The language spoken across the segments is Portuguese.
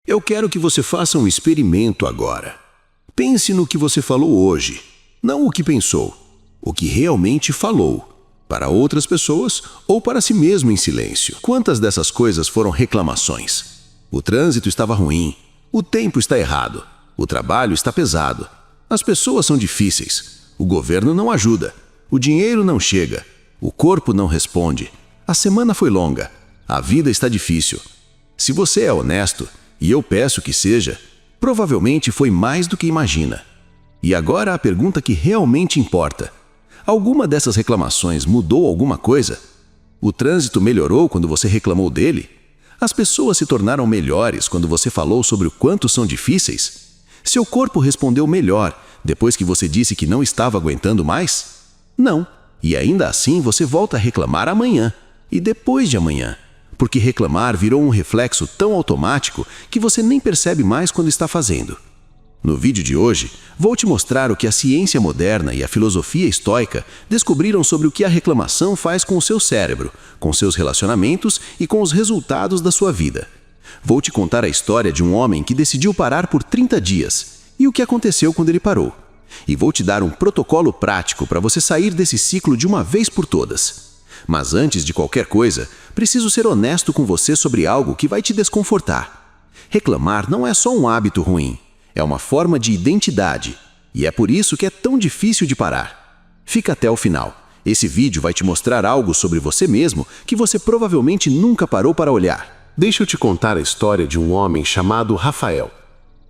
Eu quero que você faça um experimento agora. Pense no que você falou hoje, não o que pensou, o que realmente falou, para outras pessoas ou para si mesmo em silêncio. Quantas dessas coisas foram reclamações? O trânsito estava ruim, o tempo está errado, o trabalho está pesado, as pessoas são difíceis, o governo não ajuda, o dinheiro não chega, o corpo não responde, a semana foi longa, a vida está difícil. Se você é honesto, e eu peço que seja, provavelmente foi mais do que imagina. E agora a pergunta que realmente importa. Alguma dessas reclamações mudou alguma coisa? O trânsito melhorou quando você reclamou dele? As pessoas se tornaram melhores quando você falou sobre o quanto são difíceis? Seu corpo respondeu melhor depois que você disse que não estava aguentando mais? Não. E ainda assim você volta a reclamar amanhã e depois de amanhã. Porque reclamar virou um reflexo tão automático que você nem percebe mais quando está fazendo. No vídeo de hoje, vou te mostrar o que a ciência moderna e a filosofia estoica descobriram sobre o que a reclamação faz com o seu cérebro, com seus relacionamentos e com os resultados da sua vida. Vou te contar a história de um homem que decidiu parar por 30 dias e o que aconteceu quando ele parou. E vou te dar um protocolo prático para você sair desse ciclo de uma vez por todas. Mas antes de qualquer coisa, preciso ser honesto com você sobre algo que vai te desconfortar. Reclamar não é só um hábito ruim, é uma forma de identidade. E é por isso que é tão difícil de parar. Fica até o final. Esse vídeo vai te mostrar algo sobre você mesmo que você provavelmente nunca parou para olhar. Deixa eu te contar a história de um homem chamado Rafael.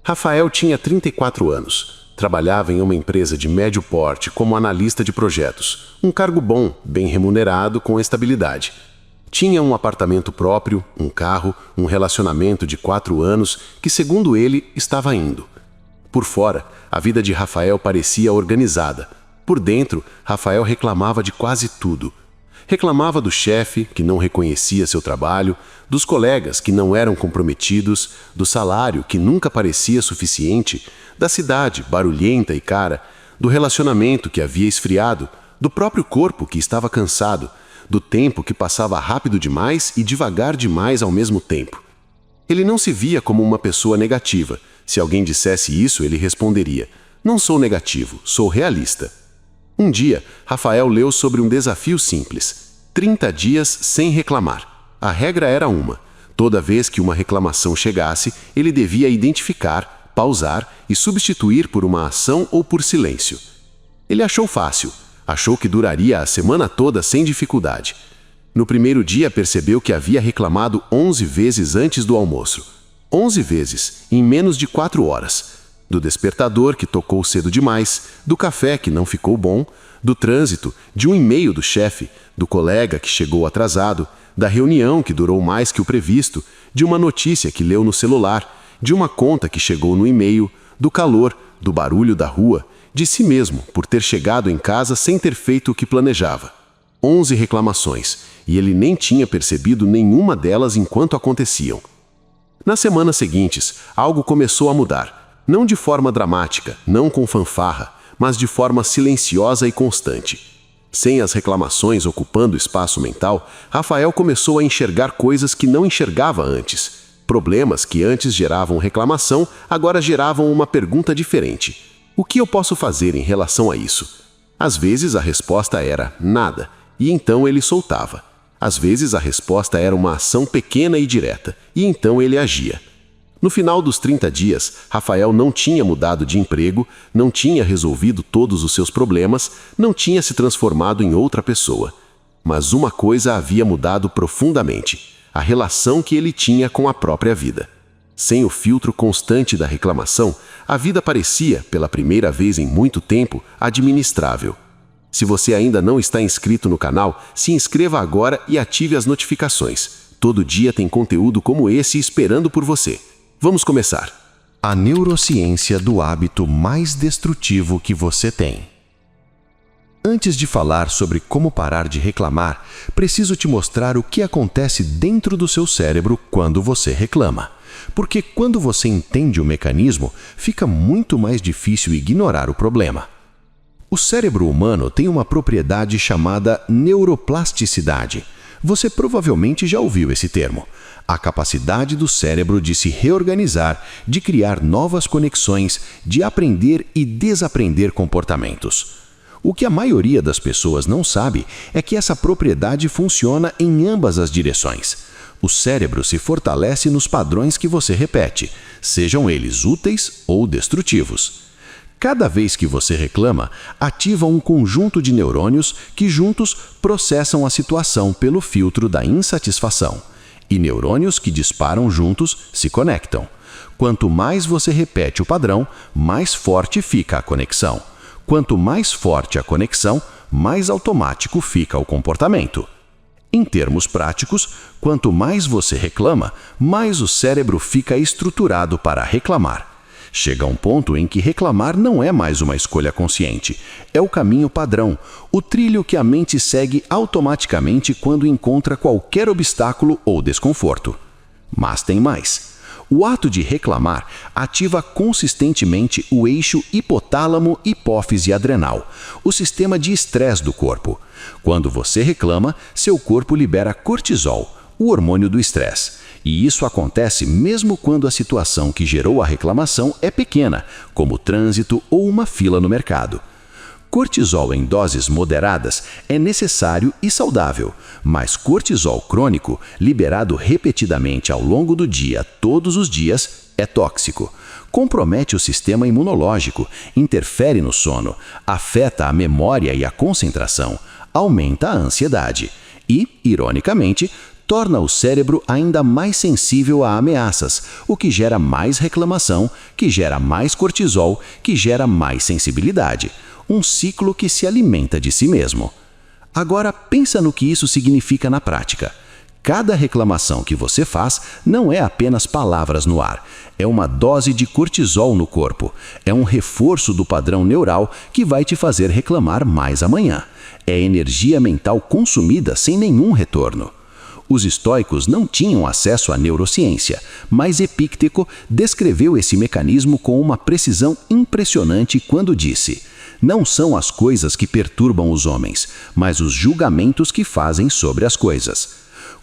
Rafael tinha 34 anos. Trabalhava em uma empresa de médio porte como analista de projetos, um cargo bom, bem remunerado, com estabilidade. Tinha um apartamento próprio, um carro, um relacionamento de 4 anos que, segundo ele, estava indo. Por fora, a vida de Rafael parecia organizada. Por dentro, Rafael reclamava de quase tudo. Reclamava do chefe, que não reconhecia seu trabalho, dos colegas que não eram comprometidos, do salário que nunca parecia suficiente, da cidade barulhenta e cara, do relacionamento que havia esfriado, do próprio corpo que estava cansado, do tempo que passava rápido demais e devagar demais ao mesmo tempo. Ele não se via como uma pessoa negativa. Se alguém dissesse isso, ele responderia: "Não sou negativo, sou realista." Um dia, Rafael leu sobre um desafio simples: 30 dias sem reclamar. A regra era uma: toda vez que uma reclamação chegasse, ele devia identificar, pausar e substituir por uma ação ou por silêncio. Ele achou fácil. Achou que duraria a semana toda sem dificuldade. No primeiro dia percebeu que havia reclamado 11 vezes antes do almoço. 11 vezes, em menos de 4 horas. Do despertador que tocou cedo demais, do café que não ficou bom, do trânsito, de um e-mail do chefe, do colega que chegou atrasado, da reunião que durou mais que o previsto, de uma notícia que leu no celular, de uma conta que chegou no e-mail, do calor, do barulho da rua, de si mesmo por ter chegado em casa sem ter feito o que planejava. 11 reclamações, e ele nem tinha percebido nenhuma delas enquanto aconteciam. Nas semanas seguintes, algo começou a mudar. Não de forma dramática, não com fanfarra, mas de forma silenciosa e constante. Sem as reclamações ocupando espaço mental, Rafael começou a enxergar coisas que não enxergava antes. Problemas que antes geravam reclamação, agora geravam uma pergunta diferente. O que eu posso fazer em relação a isso? Às vezes a resposta era nada, e então ele soltava. Às vezes a resposta era uma ação pequena e direta, e então ele agia. No final dos 30 dias, Rafael não tinha mudado de emprego, não tinha resolvido todos os seus problemas, não tinha se transformado em outra pessoa. Mas uma coisa havia mudado profundamente: a relação que ele tinha com a própria vida. Sem o filtro constante da reclamação, a vida parecia, pela primeira vez em muito tempo, administrável. Se você ainda não está inscrito no canal, se inscreva agora e ative as notificações. Todo dia tem conteúdo como esse esperando por você. Vamos começar. A neurociência do hábito mais destrutivo que você tem. Antes de falar sobre como parar de reclamar, preciso te mostrar o que acontece dentro do seu cérebro quando você reclama. Porque quando você entende o mecanismo, fica muito mais difícil ignorar o problema. O cérebro humano tem uma propriedade chamada neuroplasticidade. Você provavelmente já ouviu esse termo. A capacidade do cérebro de se reorganizar, de criar novas conexões, de aprender e desaprender comportamentos. O que a maioria das pessoas não sabe é que essa propriedade funciona em ambas as direções. O cérebro se fortalece nos padrões que você repete, sejam eles úteis ou destrutivos. Cada vez que você reclama, ativa um conjunto de neurônios que juntos processam a situação pelo filtro da insatisfação. E neurônios que disparam juntos se conectam. Quanto mais você repete o padrão, mais forte fica a conexão. Quanto mais forte a conexão, mais automático fica o comportamento. Em termos práticos, quanto mais você reclama, mais o cérebro fica estruturado para reclamar. Chega um ponto em que reclamar não é mais uma escolha consciente. É o caminho padrão, o trilho que a mente segue automaticamente quando encontra qualquer obstáculo ou desconforto. Mas tem mais. O ato de reclamar ativa consistentemente o eixo hipotálamo-hipófise-adrenal, o sistema de estresse do corpo. Quando você reclama, seu corpo libera cortisol, o hormônio do estresse. E isso acontece mesmo quando a situação que gerou a reclamação é pequena, como o trânsito ou uma fila no mercado. Cortisol em doses moderadas é necessário e saudável, mas cortisol crônico, liberado repetidamente ao longo do dia, todos os dias, é tóxico. Compromete o sistema imunológico, interfere no sono, afeta a memória e a concentração, aumenta a ansiedade e, ironicamente, torna o cérebro ainda mais sensível a ameaças, o que gera mais reclamação, que gera mais cortisol, que gera mais sensibilidade. Um ciclo que se alimenta de si mesmo. Agora pensa no que isso significa na prática. Cada reclamação que você faz não é apenas palavras no ar, é uma dose de cortisol no corpo, é um reforço do padrão neural que vai te fazer reclamar mais amanhã. É energia mental consumida sem nenhum retorno. Os estoicos não tinham acesso à neurociência, mas Epícteto descreveu esse mecanismo com uma precisão impressionante quando disse: não são as coisas que perturbam os homens, mas os julgamentos que fazem sobre as coisas.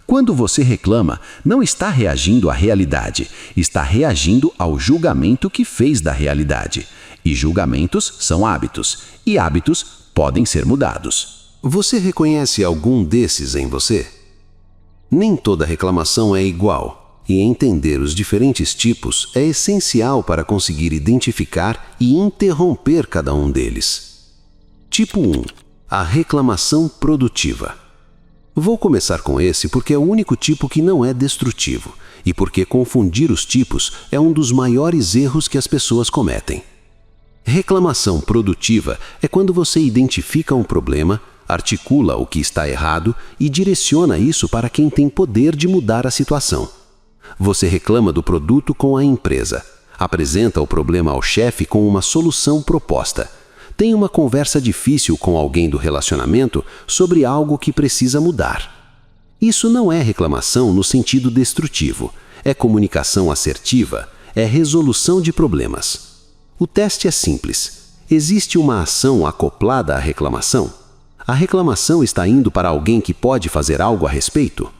Quando você reclama, não está reagindo à realidade, está reagindo ao julgamento que fez da realidade. E julgamentos são hábitos, e hábitos podem ser mudados. Você reconhece algum desses em você? Nem toda reclamação é igual, e entender os diferentes tipos é essencial para conseguir identificar e interromper cada um deles. Tipo 1. A reclamação produtiva. Vou começar com esse porque é o único tipo que não é destrutivo, e porque confundir os tipos é um dos maiores erros que as pessoas cometem. Reclamação produtiva é quando você identifica um problema, articula o que está errado e direciona isso para quem tem poder de mudar a situação. Você reclama do produto com a empresa, apresenta o problema ao chefe com uma solução proposta, tem uma conversa difícil com alguém do relacionamento sobre algo que precisa mudar. Isso não é reclamação no sentido destrutivo, é comunicação assertiva, é resolução de problemas. O teste é simples. Existe uma ação acoplada à reclamação? A reclamação está indo para alguém que pode fazer algo a respeito?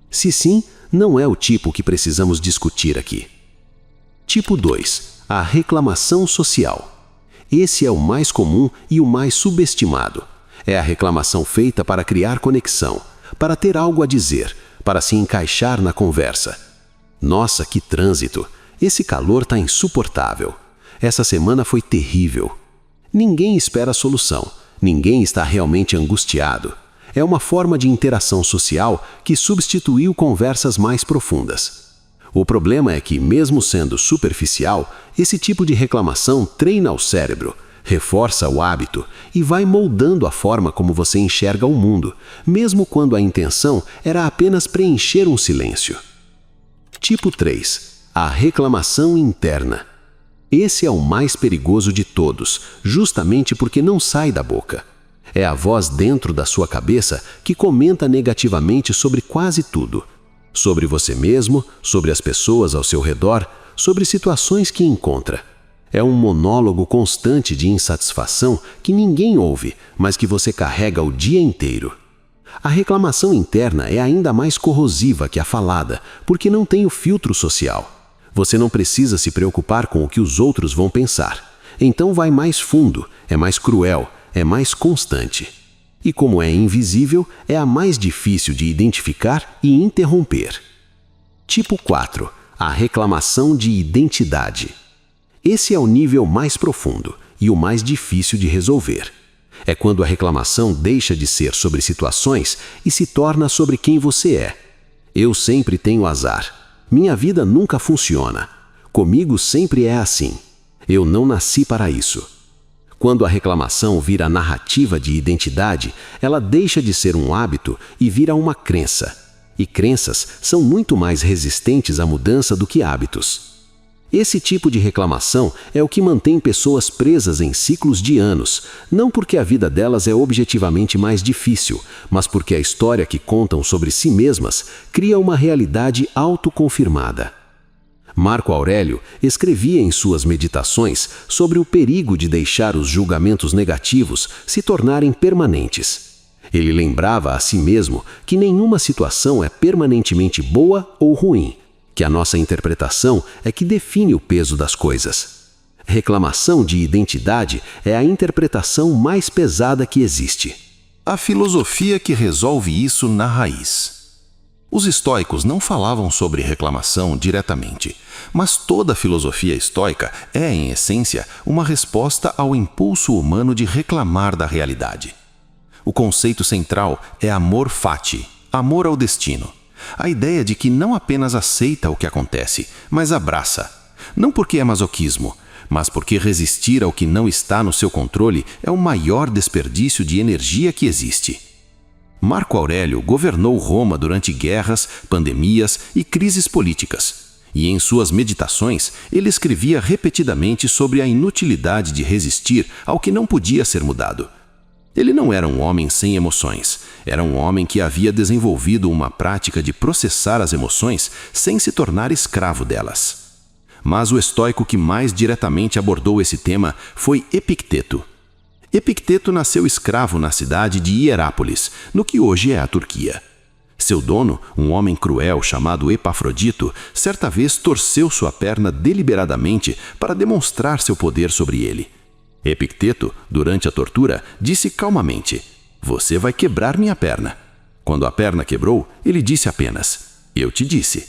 Se sim, não é o tipo que precisamos discutir aqui. Tipo 2. A reclamação social. Esse é o mais comum e o mais subestimado. É a reclamação feita para criar conexão, para ter algo a dizer, para se encaixar na conversa. Nossa, que trânsito! Esse calor está insuportável. Essa semana foi terrível. Ninguém espera a solução. Ninguém está realmente angustiado. É uma forma de interação social que substituiu conversas mais profundas. O problema é que, mesmo sendo superficial, esse tipo de reclamação treina o cérebro, reforça o hábito e vai moldando a forma como você enxerga o mundo, mesmo quando a intenção era apenas preencher um silêncio. Tipo 3. A reclamação interna. Esse é o mais perigoso de todos, justamente porque não sai da boca. É a voz dentro da sua cabeça que comenta negativamente sobre quase tudo. Sobre você mesmo, sobre as pessoas ao seu redor, sobre situações que encontra. É um monólogo constante de insatisfação que ninguém ouve, mas que você carrega o dia inteiro. A reclamação interna é ainda mais corrosiva que a falada, porque não tem o filtro social. Você não precisa se preocupar com o que os outros vão pensar. Então vai mais fundo, é mais cruel, é mais constante. E como é invisível, é a mais difícil de identificar e interromper. Tipo 4. A reclamação de identidade. Esse é o nível mais profundo e o mais difícil de resolver. É quando a reclamação deixa de ser sobre situações e se torna sobre quem você é. Eu sempre tenho azar. Minha vida nunca funciona. Comigo sempre é assim. Eu não nasci para isso. Quando a reclamação vira narrativa de identidade, ela deixa de ser um hábito e vira uma crença. E crenças são muito mais resistentes à mudança do que hábitos. Esse tipo de reclamação é o que mantém pessoas presas em ciclos de anos, não porque a vida delas é objetivamente mais difícil, mas porque a história que contam sobre si mesmas cria uma realidade autoconfirmada. Marco Aurélio escrevia em suas meditações sobre o perigo de deixar os julgamentos negativos se tornarem permanentes. Ele lembrava a si mesmo que nenhuma situação é permanentemente boa ou ruim, que a nossa interpretação é que define o peso das coisas. Reclamação de identidade é a interpretação mais pesada que existe. A filosofia que resolve isso na raiz. Os estoicos não falavam sobre reclamação diretamente, mas toda a filosofia estoica é, em essência, uma resposta ao impulso humano de reclamar da realidade. O conceito central é amor fati, amor ao destino. A ideia de que não apenas aceita o que acontece, mas abraça. Não porque é masoquismo, mas porque resistir ao que não está no seu controle é o maior desperdício de energia que existe. Marco Aurélio governou Roma durante guerras, pandemias e crises políticas. E em suas meditações, ele escrevia repetidamente sobre a inutilidade de resistir ao que não podia ser mudado. Ele não era um homem sem emoções. Era um homem que havia desenvolvido uma prática de processar as emoções sem se tornar escravo delas. Mas o estoico que mais diretamente abordou esse tema foi Epicteto. Epicteto nasceu escravo na cidade de Hierápolis, no que hoje é a Turquia. Seu dono, um homem cruel chamado Epafrodito, certa vez torceu sua perna deliberadamente para demonstrar seu poder sobre ele. Epicteto, durante a tortura, disse calmamente: "Você vai quebrar minha perna." Quando a perna quebrou, ele disse apenas: "Eu te disse."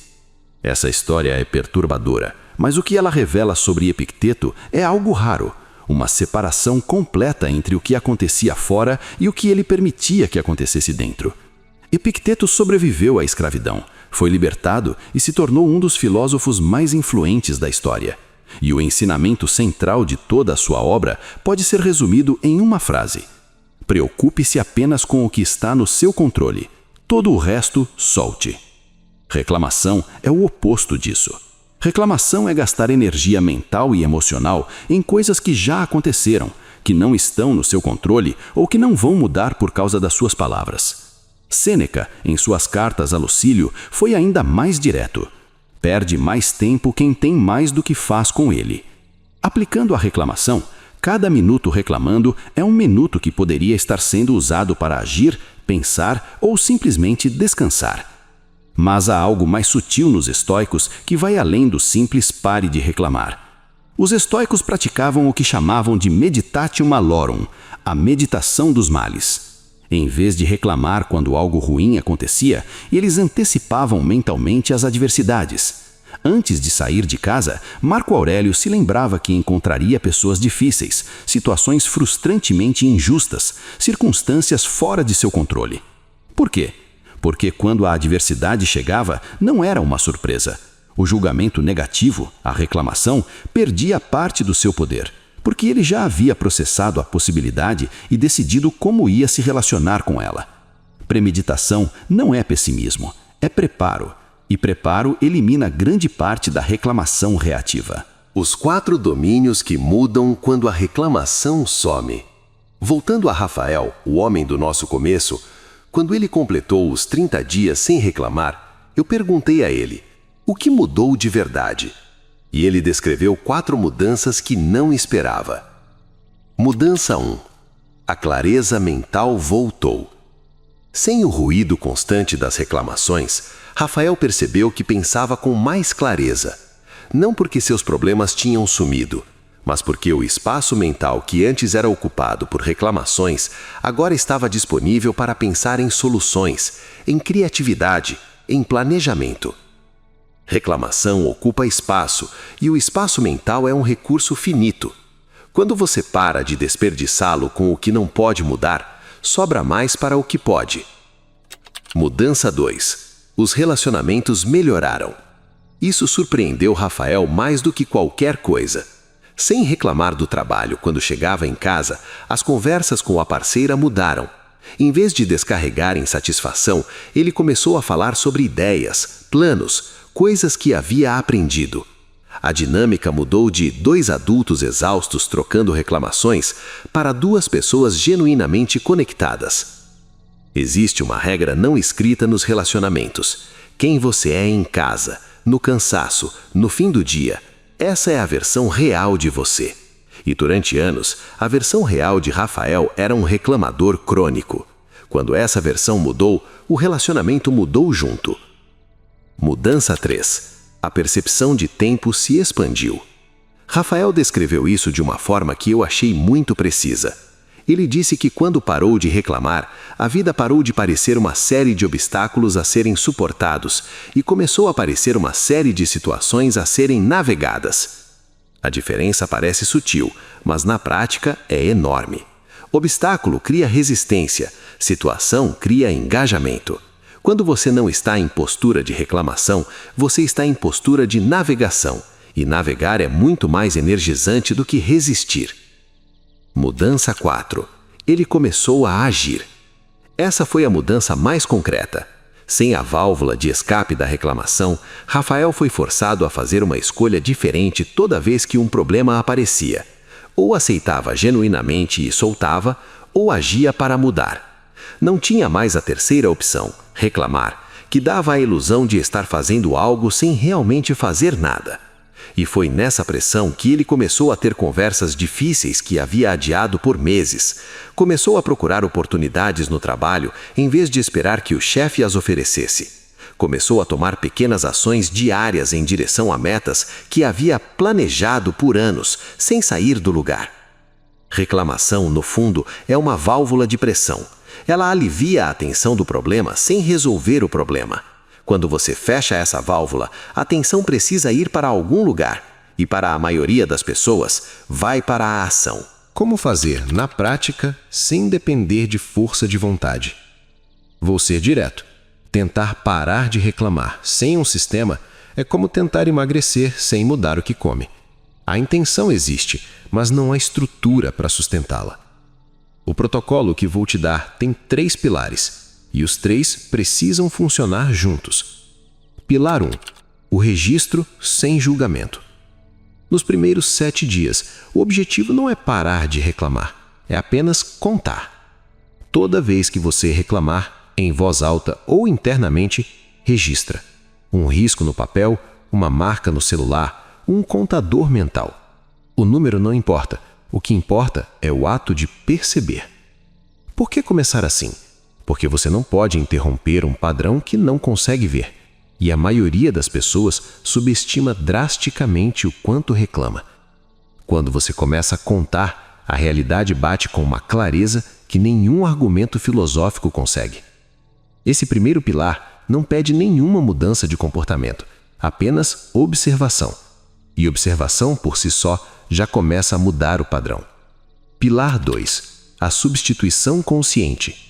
Essa história é perturbadora, mas o que ela revela sobre Epicteto é algo raro, uma separação completa entre o que acontecia fora e o que ele permitia que acontecesse dentro. Epicteto sobreviveu à escravidão, foi libertado e se tornou um dos filósofos mais influentes da história. E o ensinamento central de toda a sua obra pode ser resumido em uma frase: preocupe-se apenas com o que está no seu controle. Todo o resto, solte. Reclamação é o oposto disso. Reclamação é gastar energia mental e emocional em coisas que já aconteceram, que não estão no seu controle ou que não vão mudar por causa das suas palavras. Sêneca, em suas cartas a Lucílio, foi ainda mais direto. Perde mais tempo quem tem mais do que faz com ele. Aplicando a reclamação, cada minuto reclamando é um minuto que poderia estar sendo usado para agir, pensar ou simplesmente descansar. Mas há algo mais sutil nos estoicos que vai além do simples pare de reclamar. Os estoicos praticavam o que chamavam de meditatio malorum, a meditação dos males. Em vez de reclamar quando algo ruim acontecia, eles antecipavam mentalmente as adversidades. Antes de sair de casa, Marco Aurélio se lembrava que encontraria pessoas difíceis, situações frustrantemente injustas, circunstâncias fora de seu controle. Por quê? Porque quando a adversidade chegava, não era uma surpresa. O julgamento negativo, a reclamação, perdia parte do seu poder, porque ele já havia processado a possibilidade e decidido como ia se relacionar com ela. Premeditação não é pessimismo, é preparo. E preparo elimina grande parte da reclamação reativa. Os 4 domínios que mudam quando a reclamação some. Voltando a Rafael, o homem do nosso começo, quando ele completou os 30 dias sem reclamar, eu perguntei a ele: o que mudou de verdade? E ele descreveu 4 mudanças que não esperava. Mudança 1. A clareza mental voltou. Sem o ruído constante das reclamações, Rafael percebeu que pensava com mais clareza. Não porque seus problemas tinham sumido, mas porque o espaço mental que antes era ocupado por reclamações agora estava disponível para pensar em soluções, em criatividade, em planejamento. Reclamação ocupa espaço e o espaço mental é um recurso finito. Quando você para de desperdiçá-lo com o que não pode mudar, sobra mais para o que pode. Mudança 2. Os relacionamentos melhoraram. Isso surpreendeu Rafael mais do que qualquer coisa. Sem reclamar do trabalho quando chegava em casa, as conversas com a parceira mudaram. Em vez de descarregar insatisfação, ele começou a falar sobre ideias, planos, coisas que havia aprendido. A dinâmica mudou de 2 adultos exaustos trocando reclamações para 2 pessoas genuinamente conectadas. Existe uma regra não escrita nos relacionamentos. Quem você é em casa, no cansaço, no fim do dia, essa é a versão real de você. E durante anos, a versão real de Rafael era um reclamador crônico. Quando essa versão mudou, o relacionamento mudou junto. Mudança 3. A percepção de tempo se expandiu. Rafael descreveu isso de uma forma que eu achei muito precisa. Ele disse que quando parou de reclamar, a vida parou de parecer uma série de obstáculos a serem suportados e começou a parecer uma série de situações a serem navegadas. A diferença parece sutil, mas na prática é enorme. Obstáculo cria resistência, situação cria engajamento. Quando você não está em postura de reclamação, você está em postura de navegação, e navegar é muito mais energizante do que resistir. Mudança 4. Ele começou a agir. Essa foi a mudança mais concreta. Sem a válvula de escape da reclamação, Rafael foi forçado a fazer uma escolha diferente toda vez que um problema aparecia. Ou aceitava genuinamente e soltava, ou agia para mudar. Não tinha mais a terceira opção, reclamar, que dava a ilusão de estar fazendo algo sem realmente fazer nada. E foi nessa pressão que ele começou a ter conversas difíceis que havia adiado por meses. Começou a procurar oportunidades no trabalho em vez de esperar que o chefe as oferecesse. Começou a tomar pequenas ações diárias em direção a metas que havia planejado por anos, sem sair do lugar. Reclamação, no fundo, é uma válvula de pressão. Ela alivia a tensão do problema sem resolver o problema. Quando você fecha essa válvula, a tensão precisa ir para algum lugar, e para a maioria das pessoas, vai para a ação. Como fazer, na prática, sem depender de força de vontade? Vou ser direto. Tentar parar de reclamar sem um sistema é como tentar emagrecer sem mudar o que come. A intenção existe, mas não há estrutura para sustentá-la. O protocolo que vou te dar tem 3 pilares. E os 3 precisam funcionar juntos. Pilar 1. O registro sem julgamento. Nos primeiros 7 dias, o objetivo não é parar de reclamar, é apenas contar. Toda vez que você reclamar, em voz alta ou internamente, registra. Um risco no papel, uma marca no celular, um contador mental. O número não importa, o que importa é o ato de perceber. Por que começar assim? Porque você não pode interromper um padrão que não consegue ver. E a maioria das pessoas subestima drasticamente o quanto reclama. Quando você começa a contar, a realidade bate com uma clareza que nenhum argumento filosófico consegue. Esse primeiro pilar não pede nenhuma mudança de comportamento, apenas observação. E observação, por si só, já começa a mudar o padrão. Pilar 2. A substituição consciente.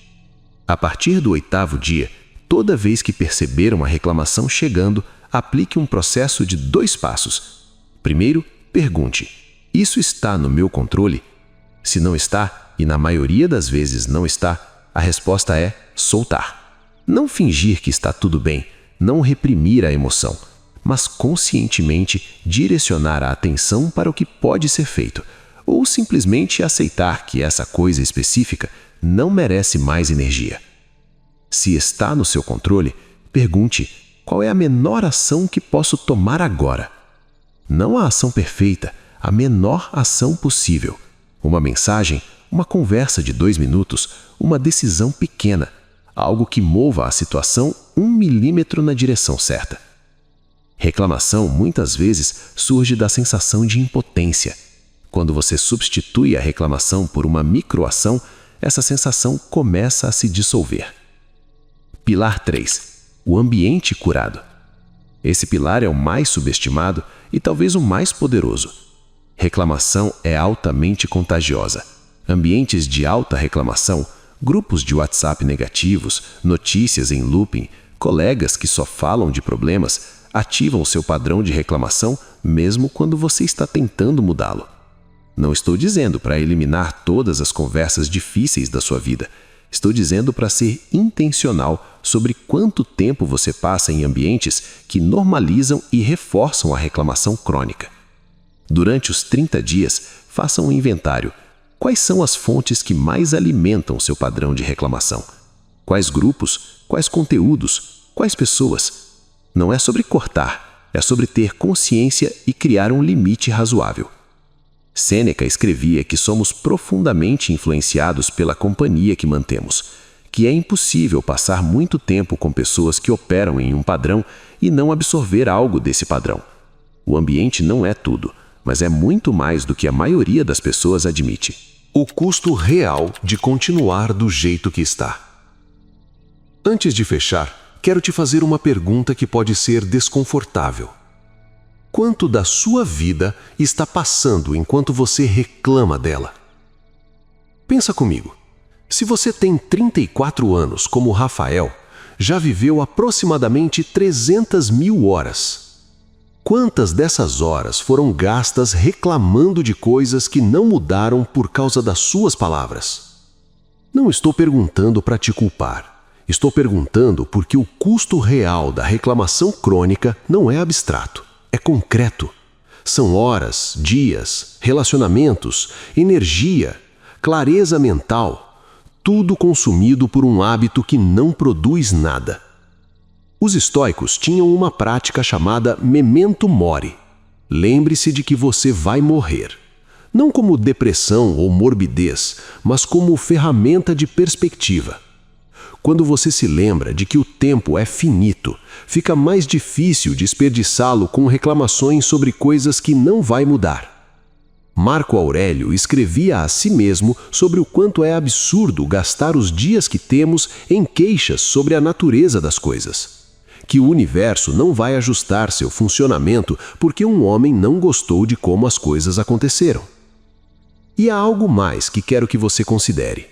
A partir do 8º dia, toda vez que perceber uma reclamação chegando, aplique um processo de 2 passos. Primeiro, pergunte: isso está no meu controle? Se não está, e na maioria das vezes não está, a resposta é soltar. Não fingir que está tudo bem, não reprimir a emoção, mas conscientemente direcionar a atenção para o que pode ser feito, ou simplesmente aceitar que essa coisa específica não merece mais energia. Se está no seu controle, pergunte: qual é a menor ação que posso tomar agora? Não a ação perfeita, a menor ação possível. Uma mensagem, uma conversa de 2 minutos, uma decisão pequena, algo que mova a situação 1 milímetro na direção certa. Reclamação muitas vezes surge da sensação de impotência. Quando você substitui a reclamação por uma microação, essa sensação começa a se dissolver. Pilar 3. O ambiente curado. Esse pilar é o mais subestimado e talvez o mais poderoso. Reclamação é altamente contagiosa. Ambientes de alta reclamação, grupos de WhatsApp negativos, notícias em looping, colegas que só falam de problemas, ativam seu padrão de reclamação mesmo quando você está tentando mudá-lo. Não estou dizendo para eliminar todas as conversas difíceis da sua vida. Estou dizendo para ser intencional sobre quanto tempo você passa em ambientes que normalizam e reforçam a reclamação crônica. Durante os 30 dias, faça um inventário. Quais são as fontes que mais alimentam seu padrão de reclamação? Quais grupos? Quais conteúdos? Quais pessoas? Não é sobre cortar, é sobre ter consciência e criar um limite razoável. Sêneca escrevia que somos profundamente influenciados pela companhia que mantemos, que é impossível passar muito tempo com pessoas que operam em um padrão e não absorver algo desse padrão. O ambiente não é tudo, mas é muito mais do que a maioria das pessoas admite. O custo real de continuar do jeito que está. Antes de fechar, quero te fazer uma pergunta que pode ser desconfortável. Quanto da sua vida está passando enquanto você reclama dela? Pensa comigo. Se você tem 34 anos, como Rafael, já viveu aproximadamente 300.000 horas. Quantas dessas horas foram gastas reclamando de coisas que não mudaram por causa das suas palavras? Não estou perguntando para te culpar. Estou perguntando porque o custo real da reclamação crônica não é abstrato. É concreto. São horas, dias, relacionamentos, energia, clareza mental, tudo consumido por um hábito que não produz nada. Os estoicos tinham uma prática chamada memento mori. Lembre-se de que você vai morrer. Não como depressão ou morbidez, mas como ferramenta de perspectiva. Quando você se lembra de que o tempo é finito, fica mais difícil desperdiçá-lo com reclamações sobre coisas que não vai mudar. Marco Aurélio escrevia a si mesmo sobre o quanto é absurdo gastar os dias que temos em queixas sobre a natureza das coisas. Que o universo não vai ajustar seu funcionamento porque um homem não gostou de como as coisas aconteceram. E há algo mais que quero que você considere.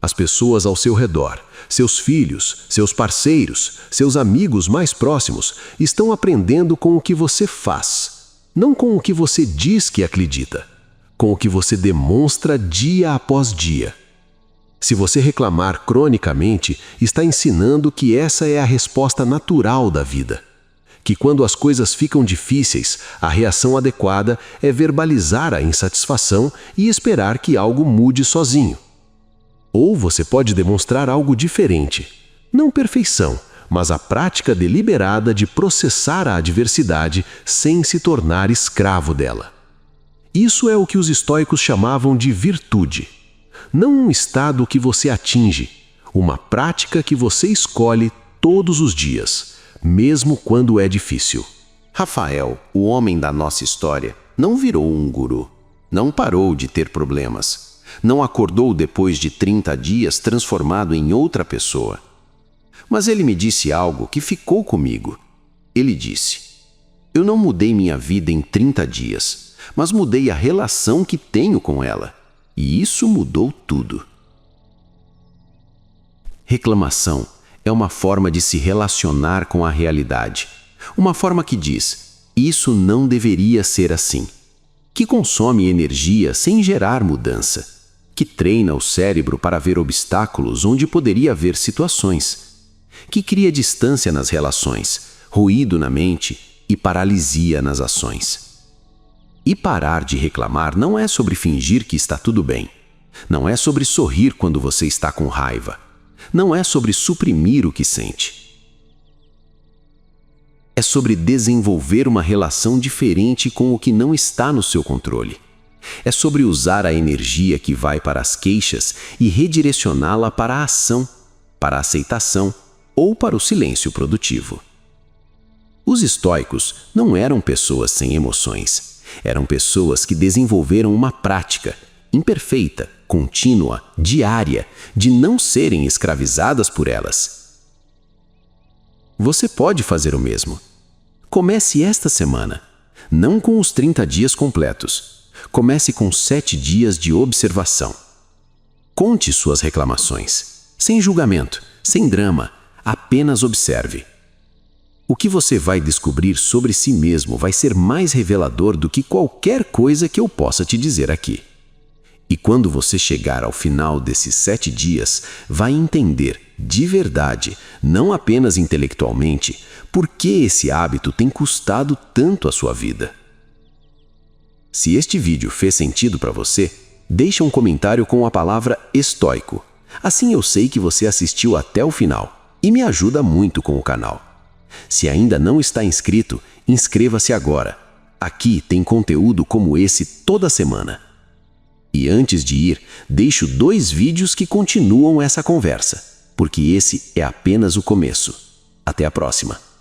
As pessoas ao seu redor, seus filhos, seus parceiros, seus amigos mais próximos, estão aprendendo com o que você faz, não com o que você diz que acredita, com o que você demonstra dia após dia. Se você reclamar cronicamente, está ensinando que essa é a resposta natural da vida. Que quando as coisas ficam difíceis, a reação adequada é verbalizar a insatisfação e esperar que algo mude sozinho. Ou você pode demonstrar algo diferente. Não perfeição, mas a prática deliberada de processar a adversidade sem se tornar escravo dela. Isso é o que os estoicos chamavam de virtude. Não um estado que você atinge, uma prática que você escolhe todos os dias, mesmo quando é difícil. Rafael, o homem da nossa história, não virou um guru. Não parou de ter problemas. Não acordou depois de 30 dias transformado em outra pessoa. Mas ele me disse algo que ficou comigo. Ele disse: eu não mudei minha vida em 30 dias, mas mudei a relação que tenho com ela. E isso mudou tudo. Reclamação é uma forma de se relacionar com a realidade. Uma forma que diz: isso não deveria ser assim. Que consome energia sem gerar mudança. Que treina o cérebro para ver obstáculos onde poderia haver situações. Que cria distância nas relações, ruído na mente e paralisia nas ações. E parar de reclamar não é sobre fingir que está tudo bem. Não é sobre sorrir quando você está com raiva. Não é sobre suprimir o que sente. É sobre desenvolver uma relação diferente com o que não está no seu controle. É sobre usar a energia que vai para as queixas e redirecioná-la para a ação, para a aceitação ou para o silêncio produtivo. Os estoicos não eram pessoas sem emoções. Eram pessoas que desenvolveram uma prática imperfeita, contínua, diária, de não serem escravizadas por elas. Você pode fazer o mesmo. Comece esta semana, não com os 30 dias completos. Comece com 7 dias de observação. Conte suas reclamações, sem julgamento, sem drama, apenas observe. O que você vai descobrir sobre si mesmo vai ser mais revelador do que qualquer coisa que eu possa te dizer aqui. E quando você chegar ao final desses 7 dias, vai entender, de verdade, não apenas intelectualmente, por que esse hábito tem custado tanto a sua vida. Se este vídeo fez sentido para você, deixe um comentário com a palavra estoico. Assim eu sei que você assistiu até o final e me ajuda muito com o canal. Se ainda não está inscrito, inscreva-se agora. Aqui tem conteúdo como esse toda semana. E antes de ir, deixo 2 vídeos que continuam essa conversa, porque esse é apenas o começo. Até a próxima!